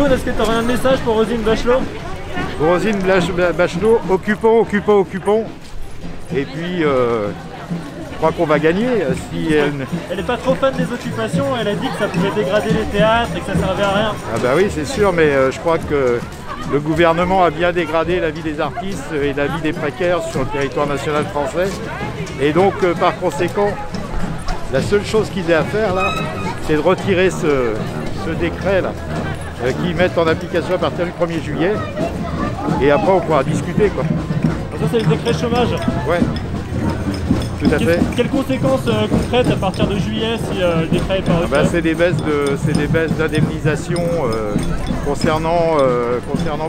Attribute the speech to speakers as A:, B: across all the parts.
A: Youn, est-ce que tu aurais un message pour Roselyne Bachelot?
B: Pour Roselyne Bachelot, occupons. Et puis, je crois qu'on va gagner. Si
A: elle n'est pas trop fan des occupations, elle a dit que ça pouvait dégrader les théâtres et que ça servait à rien.
B: Ah bah oui, c'est sûr, mais je crois que le gouvernement a bien dégradé la vie des artistes et la vie des précaires sur le territoire national français. Et donc, par conséquent, la seule chose qu'ils aient à faire là, c'est de retirer ce décret là, qu'ils mettent en application à partir du 1er juillet. Et après, on pourra discuter, quoi.
A: Ça, c'est le décret chômage.
B: Ouais, tout à fait.
A: Quelles conséquences concrètes à partir de juillet si le décret est pas retiré?
B: C'est des baisses d'indemnisation concernant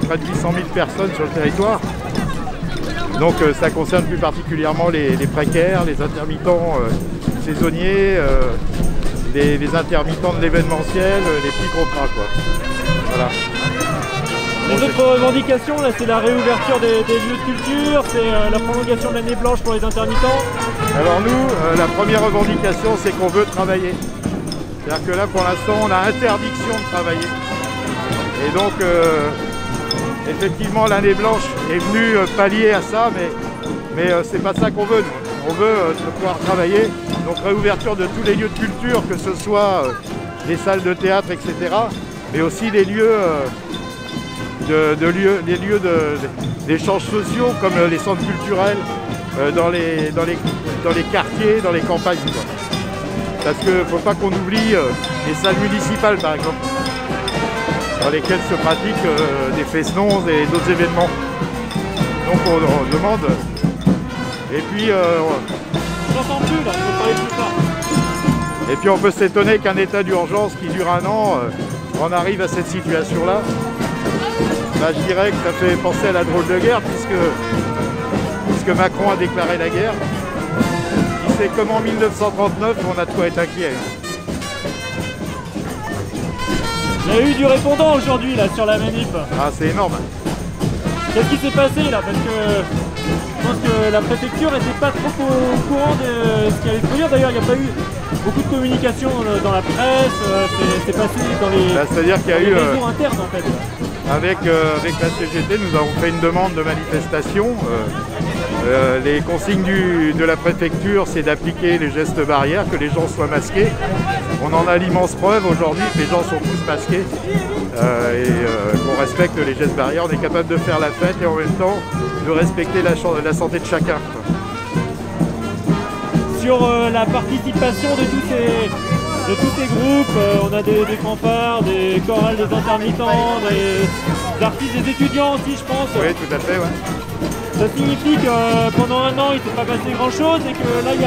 B: près de 800 000 personnes sur le territoire. Donc ça concerne plus particulièrement les précaires, les intermittents saisonniers, les intermittents de l'événementiel, les petits contrats, quoi. Voilà.
A: Les autres revendications, là, c'est la réouverture des lieux de culture, c'est la prolongation de l'année blanche pour les intermittents.
B: Alors nous, la première revendication, c'est qu'on veut travailler. C'est-à-dire que là, pour l'instant, on a interdiction de travailler. Et donc, effectivement, l'année blanche est venue pallier à ça, mais c'est pas ça qu'on veut. Nous. On veut pouvoir travailler. Donc, réouverture de tous les lieux de culture, que ce soit les salles de théâtre, etc., mais aussi les lieux d'échanges sociaux comme les centres culturels dans les quartiers, dans les campagnes, quoi. Parce qu'il ne faut pas qu'on oublie les salles municipales, par exemple, dans lesquelles se pratiquent des festons et d'autres événements. Donc on demande. Et puis
A: j'entends plus là, je peux parler plus tard.
B: Et puis on peut s'étonner qu'un état d'urgence qui dure 1 an en arrive à cette situation-là. Bah, je dirais que ça fait penser à la drôle de guerre puisque Macron a déclaré la guerre. C'est comme en 1939, on a de quoi être inquiet.
A: Il y a eu du répondant aujourd'hui là sur la manip.
B: Ah, c'est énorme.
A: Qu'est-ce qui s'est passé là? Parce que je pense que la préfecture n'était pas trop au courant de ce qui allait se produire. D'ailleurs, il n'y a pas eu beaucoup de communication dans la presse. C'est passé dans les réseaux internes en fait.
B: Avec la CGT, nous avons fait une demande de manifestation. Les consignes de la préfecture, c'est d'appliquer les gestes barrières, que les gens soient masqués. On en a l'immense preuve aujourd'hui que les gens sont tous masqués et qu'on respecte les gestes barrières. On est capable de faire la fête et en même temps de respecter la santé de chacun.
A: Sur la participation de tous ces groupes, on a des fanfares, des chorales, des intermittents, des artistes, des étudiants aussi, je pense.
B: Oui, tout à fait, ouais.
A: Ça signifie que pendant 1 an, il ne s'est pas passé grand-chose et que là, il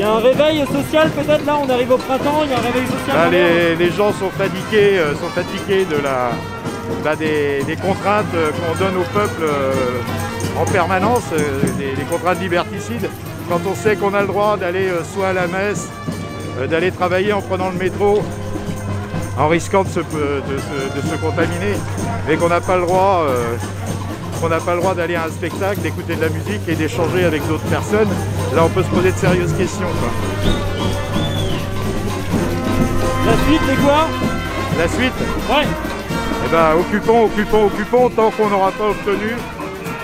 A: y a un réveil social peut-être. Là, on arrive au printemps, il y a un réveil social.
B: Là, les gens sont fatigués des contraintes qu'on donne au peuple en permanence, des contraintes liberticides. Quand on sait qu'on a le droit d'aller soit à la messe, d'aller travailler en prenant le métro, en risquant de se contaminer, mais qu'on n'a pas le droit, d'aller à un spectacle, d'écouter de la musique et d'échanger avec d'autres personnes, là on peut se poser de sérieuses questions, quoi.
A: La suite, c'est quoi?
B: La suite?
A: Ouais.
B: Eh ben, occupons, tant qu'on n'aura pas obtenu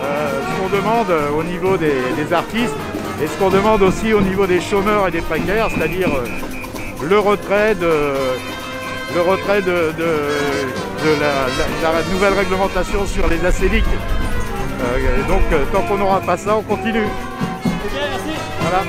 B: ce qu'on demande au niveau des artistes et ce qu'on demande aussi au niveau des chômeurs et des précaires, c'est-à-dire le retrait de la nouvelle réglementation sur les acéliques. Donc tant qu'on n'aura pas ça, on continue.
A: Ok, merci.
B: Voilà.